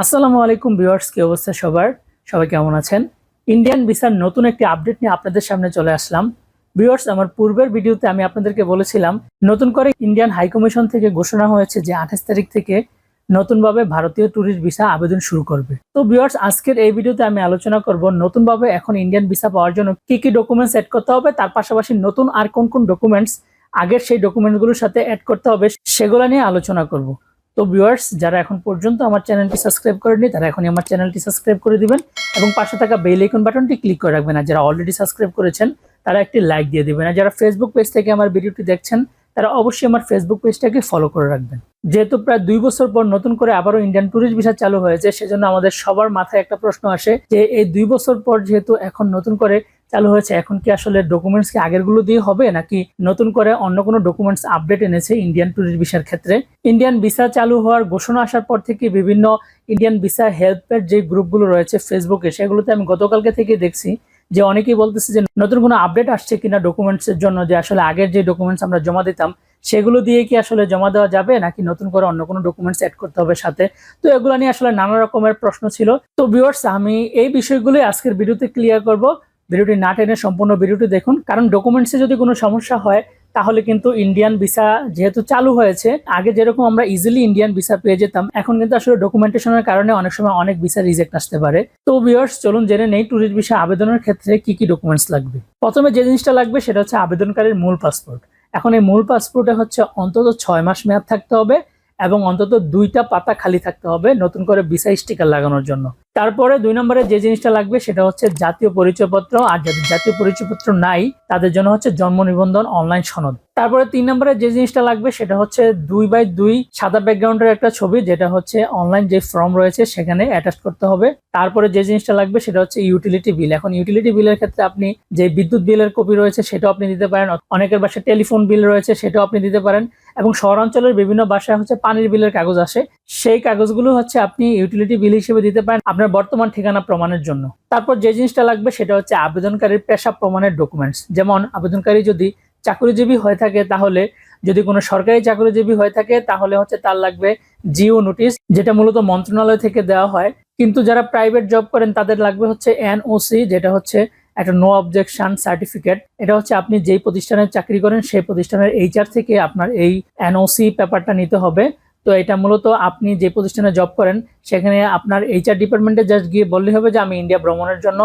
আসসালামু আলাইকুম ভিউয়ার্স, কি অবস্থা সবার? সবাই কেমন আছেন? ইন্ডিয়ান ভিসার নতুন একটি আপডেট নিয়ে আপনাদের সামনে চলে আসলাম। ভিউয়ার্স, আমার পূর্বের ভিডিওতে আমি আপনাদেরকে বলেছিলাম নতুন করে ইন্ডিয়ান হাই কমিশন থেকে ঘোষণা হয়েছে যে 28 তারিখ থেকে নতুনভাবে ভারতীয় ট্যুরিস্ট ভিসা আবেদন শুরু করবে। তো ভিউয়ার্স, আজকের এই ভিডিওতে আমি আলোচনা করব নতুনভাবে এখন ইন্ডিয়ান ভিসা পাওয়ার জন্য কি কি ডকুমেন্টস অ্যাড করতে হবে, তার পাশাপাশি নতুন আর কোন কোন ডকুমেন্টস আগের সেই ডকুমেন্টগুলোর সাথে অ্যাড করতে হবে সেগুলো নিয়ে আলোচনা করব। তো ভিউয়ার্স, যারা এখন পর্যন্ত আমার চ্যানেলটি সাবস্ক্রাইব করেনি তারা এখনই আমার চ্যানেলটি সাবস্ক্রাইব করে দিবেন এবং পাশে থাকা বেল আইকন বাটনটি ক্লিক করে রাখবেন। আর যারা অলরেডি সাবস্ক্রাইব করেছেন তারা একটি লাইক দিয়ে দিবেন। আর যারা ফেসবুক পেজ থেকে আমার ভিডিওটি দেখছেন তারা অবশ্যই আমার ফেসবুক পেজটাকে ফলো করে রাখবেন। যেহেতু প্রায় 2 বছর পর নতুন করে আবারও ইন্ডিয়ান ট্যুরিস্ট ভিসা চালু হয়েছে, সেজন্য আমাদের সবার মাথায় একটা প্রশ্ন আসে যে এই 2 বছর পর যেহেতু এখন নতুন করে চালু হয়েছে, এখন কি আসলে ডকুমেন্টস কি আগেরগুলো দিয়ে হবে নাকি নতুন করে অন্য কোনো ডকুমেন্টস আপডেট এনেছে ইন্ডিয়ান ট্যুরিস্ট ভিসার ক্ষেত্রে। ইন্ডিয়ান ভিসা চালু হওয়ার ঘোষণা আসার পর থেকে বিভিন্ন ইন্ডিয়ান ভিসা হেল্পের যে গ্রুপগুলো রয়েছে ফেসবুকে, সেগুলোতে আমি গতকালকে থেকে দেখছি যে অনেকেই বলতেছে যে নতুন কোনো আপডেট আসছে কিনা ডকুমেন্টসের জন্য, যে আসলে আগের যে ডকুমেন্টস আমরা জমা দিতাম সেগুলো দিয়ে কি আসলে জমা দেওয়া যাবে নাকি নতুন করে অন্য কোনো ডকুমেন্টস অ্যাড করতে হবে সাথে। তো এগুলো নিয়ে আসলে নানা রকমের প্রশ্ন ছিল। তো ভিউয়ার্স, আমি এই বিষয়গুলোই আজকের ভিডিওতে ক্লিয়ার করব। ভিডিওটি না টেনে সম্পূর্ণ ভিডিওটি দেখুন, কারণ ডকুমেন্টসে যদি কোনো সমস্যা হয় তাহলে কিন্তু ইন্ডিয়ান ভিসা যেহেতু চালু হয়েছে, আগে যেরকম আমরা ইজিলি ইন্ডিয়ান ভিসা পেয়ে যেতাম, এখন কিন্তু আসলে ডকুমেন্টেশনের কারণে অনেক সময় অনেক ভিসা রিজেক্ট আসতে পারে। তো ভিউয়ার্স, চলুন জেনে নেই ট্যুরিস্ট ভিসা আবেদনের ক্ষেত্রে কি কি ডকুমেন্টস লাগবে। প্রথমে যে জিনিসটা লাগবে সেটা হচ্ছে আবেদনকারীর মূল পাসপোর্ট। এখন এই মূল পাসপোর্টে হচ্ছে অন্তত 6 মাস মেয়াদ থাকতে হবে এবং অন্তত 2টা পাতা খালি থাকতে হবে নতুন করে ভিসা স্টিকার লাগানোর জন্য। তারপরে 2 নম্বরে যে জিনিসটা লাগবে সেটা হচ্ছে জাতীয় পরিচয়পত্র, আর যাদের জাতীয় পরিচয়পত্র নাই তাদের জন্য হচ্ছে জন্ম নিবন্ধন অনলাইন সনদ। তারপরে 3 নম্বরে যে জিনিসটা লাগবে সেটা হচ্ছে 2x2 সাদা ব্যাকগ্রাউন্ডের একটা ছবি, যেটা হচ্ছে অনলাইন যে ফর্ম রয়েছে সেখানে অ্যাটাচ করতে হবে। তারপরে যে জিনিসটা লাগবে সেটা হচ্ছে ইউটিলিটি বিল। এখন ইউটিলিটি বিলের ক্ষেত্রে আপনি যে বিদ্যুৎ বিলের কপি রয়েছে সেটাও আপনি দিতে পারেন, অনেকের বাসায় টেলিফোন বিল রয়েছে সেটাও আপনি দিতে পারেন, এবং শহরাঞ্চলের বিভিন্ন বাসায় হচ্ছে পানির বিলের কাগজ আসে, সেই কাগজগুলো হচ্ছে আপনি ইউটিলিটি বিল হিসেবে দিতে পারেন আপনার বর্তমান ঠিকানা প্রমাণের জন্য। তারপর যে জিনিসটা লাগবে সেটা হচ্ছে আবেদনকারীর পেশা প্রমাণের ডকুমেন্টস। যেমন আবেদনকারী যদি চাকরিজীবী হয়ে থাকে, তাহলে যদি কোনো সরকারি চাকরিজীবী হয়ে থাকে তাহলে হচ্ছে তার লাগবে জিও নোটিশ, যেটা মূলত মন্ত্রণালয় থেকে দেওয়া হয়। কিন্তু যারা প্রাইভেট জব করেন তাদের লাগবে হচ্ছে এনওসি, যেটা হচ্ছে একটা নো অবজেকশন সার্টিফিকেট। এটা হচ্ছে আপনি যেই প্রতিষ্ঠানে চাকরি করেন সেই প্রতিষ্ঠানের এইচআর থেকে আপনার এই এনওসি পেপারটা নিতে হবে। তো এটা মূলত আপনি যে প্রতিষ্ঠানে জব করেন সেখানে আপনার এইচআর ডিপার্টমেন্টে জাস্ট গিয়ে বললে হবে যে আমি ইন্ডিয়া ভ্রমণের জন্য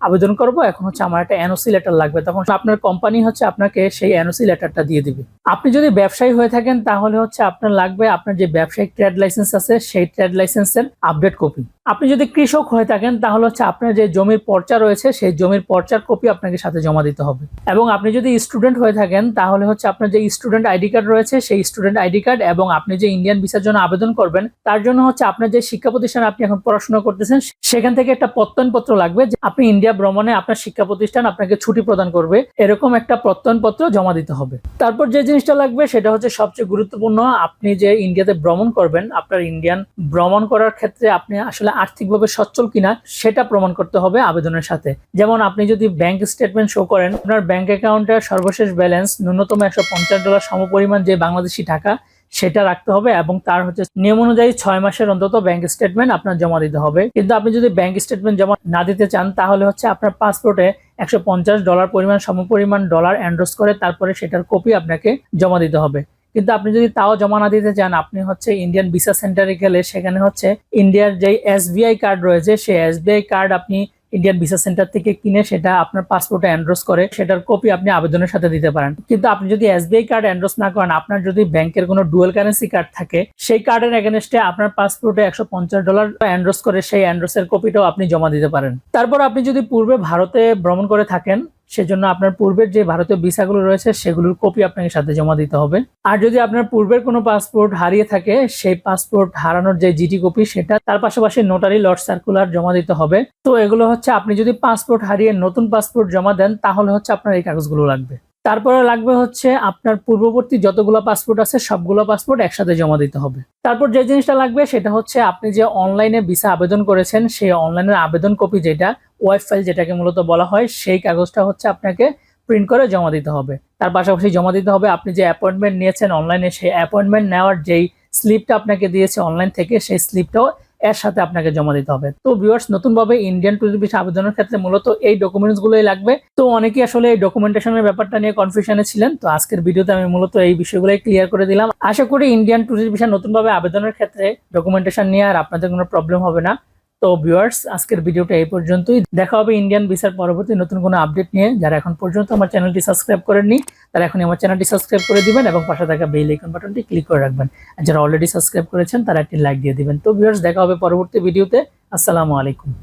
আবেদন করব, এখন হচ্ছে আমার একটা এনওসি লেটার লাগবে, তখন আপনার কোম্পানি হচ্ছে আপনাকে সেই এনওসি লেটারটা দিয়ে দিবে। আপনি যদি ব্যবসায়ী হয়ে থাকেন তাহলে হচ্ছে আপনার লাগবে আপনার যে ব্যবসায়িক ট্রেড লাইসেন্স আছে সেই ট্রেড লাইসেন্সের আপডেট কপি। আপনি যদি কৃষক হয়ে থাকেন তাহলে হচ্ছে আপনার যে জমির পর্চা রয়েছে সেই জমির পর্চার কপি আপনাকে সাথে জমা দিতে হবে। এবং আপনি যদি স্টুডেন্ট হয়ে থাকেন তাহলে হচ্ছে আপনার যে স্টুডেন্ট আইডি কার্ড রয়েছে সেই স্টুডেন্ট আইডি কার্ড, এবং আপনি যে ইন্ডিয়ান ভিসার জন্য আবেদন করবেন তার জন্য হচ্ছে আপনার যে শিক্ষা প্রতিষ্ঠান আপনি এখন পড়াশোনা করতেছেন সেখান থেকে একটা প্রত্যয়নপত্র লাগবে যে আপনি ইন্ডিয়া ভ্রমণে আপনার শিক্ষা প্রতিষ্ঠান আপনাকে ছুটি প্রদান করবে, এরকম একটা প্রত্যয়নপত্র জমা দিতে হবে। তারপর যে জিনিসটা লাগবে সেটা হচ্ছে সবচেয়ে গুরুত্বপূর্ণ, আপনি যে ইন্ডিয়াতে ভ্রমণ করবেন, আপনার ইন্ডিয়ান ভ্রমণ করার ক্ষেত্রে আপনি আসলে আর্থিকভাবে সচ্ছল কিনা সেটা প্রমাণ করতে হবে আবেদনের সাথে। যেমন আপনি যদি ব্যাংক স্টেটমেন্ট শো করেন, আপনার ব্যাংক অ্যাকাউন্টের সর্বশেষ ব্যালেন্স ন্যূনতম $150 সমপরিমাণ যে বাংলাদেশি টাকা সেটা রাখতে হবে, এবং তার হচ্ছে নিয়ম অনুযায়ী 6 মাসের অন্তত ব্যাংক স্টেটমেন্ট আপনার জমা দিতে হবে। কিন্তু আপনি যদি ব্যাংক স্টেটমেন্ট জমা না দিতে চান তাহলে হচ্ছে আপনার পাসপোর্টে $150 পরিমাণ সমপরিমাণ ডলার এন্ডোর্স করে তারপরে সেটার কপি আপনাকে জমা দিতে হবে। কিন্তু আপনি যদি তাও জমা না দিতে চান, আপনি হচ্ছে ইন্ডিয়ান ভিসা সেন্টারে গেলে সেখানে হচ্ছে ইন্ডিয়ার যে এসবিআই কার্ড রয়েছে সেই এসবিআই কার্ড আপনি ইন্ডিয়ান ভিসা সেন্টার থেকে কিনে সেটা আপনার পাসপোর্টে এন্ডোর্স করে সেটার কপি আপনি আবেদনের সাথে দিতে পারেন। কিন্তু আপনি যদি এসবিআই কার্ড এন্ডোর্স না করেন, আপনার যদি ব্যাংকের কোনো ডুয়াল কারেন্সি কার্ড থাকে সেই কার্ডের এগেনস্টে আপনার পাসপোর্টে $150 এন্ডোর্স করে সেই এন্ডোর্সের কপিটাও আপনি জমা দিতে পারেন। তারপর আপনি যদি পূর্বে ভারতে ভ্রমণ করে থাকেন সেজন্য আপনার পূর্বের যে ভারতীয় ভিসাগুলো রয়েছে সেগুলোর কপি আপনাকে সাথে জমা দিতে হবে। আর যদি আপনার পূর্বের কোনো পাসপোর্ট হারিয়ে থাকে সেই পাসপোর্ট হারানোর যে জিডি কপি সেটা, তার পাশাপাশি নোটারি লট সার্কুলার জমা দিতে হবে। তো এগুলো হচ্ছে আপনি যদি পাসপোর্ট হারিয়ে নতুন পাসপোর্ট জমা দেন তাহলে হচ্ছে আপনার এই কাগজগুলো লাগবে। তারপরে লাগবে হচ্ছে আপনার পূর্ববর্তী যতগুলো পাসপোর্ট আছে সবগুলো পাসপোর্ট একসাথে জমা দিতে হবে। তারপর যে জিনিসটা লাগবে সেটা হচ্ছে আপনি যে অনলাইনে ভিসা আবেদন করেছেন সেই অনলাইনের আবেদন কপি, যেটা ওয়েব ফাইল যেটাকে মূলত বলা হয়, সেই কাগজটা হচ্ছে আপনাকে প্রিন্ট করে জমা দিতে হবে। তার পাশাপাশি জমা দিতে হবে আপনি যে অ্যাপয়েন্টমেন্ট নিয়েছেন অনলাইনে সেই অ্যাপয়েন্টমেন্ট নেওয়ার যেই স্লিপটা আপনাকে দিয়েছে অনলাইন থেকে সেই স্লিপটাও এর সাথে আপনাকে জমা দিতে হবে। তো ভিউয়ার্স, নতুনভাবে ইন্ডিয়ান ট্যুরিস্ট ভিসা আবেদনের ক্ষেত্রে মূলত এই ডকুমেন্টস গুলোই লাগবে। তো অনেকেই আসলে এই ডকুমেন্টেশনের ব্যাপারটা নিয়ে কনফিউশনে ছিলেন। তো আজকের ভিডিওতে আমি মূলত এই বিষয়গুলোই ক্লিয়ার করে দিলাম। আশা করি ইন্ডিয়ান ট্যুরিস্ট ভিসা নতুনভাবে আবেদনের ক্ষেত্রে ডকুমেন্টেশন নিয়ে আর আপনাদের কোনো প্রবলেম হবে না। তো ভিউয়ার্স, আজকের ভিডিওটা এই পর্যন্তই। দেখা হবে ইন্ডিয়ান ভিসার পরবর্তী নতুন কোনো আপডেট নিয়ে। যারা এখন পর্যন্ত আমার চ্যানেলটি সাবস্ক্রাইব করেননি তারা এখনই আমার চ্যানেলটি সাবস্ক্রাইব করে দিবেন এবং পাশে থাকা বেল আইকন বাটনটি ক্লিক করে রাখবেন। আর যারা অলরেডি সাবস্ক্রাইব করেছেন তারা একটি লাইক দিয়ে দিবেন। তো ভিউয়ার্স, দেখা হবে পরবর্তী ভিডিওতে। আসসালামু আলাইকুম।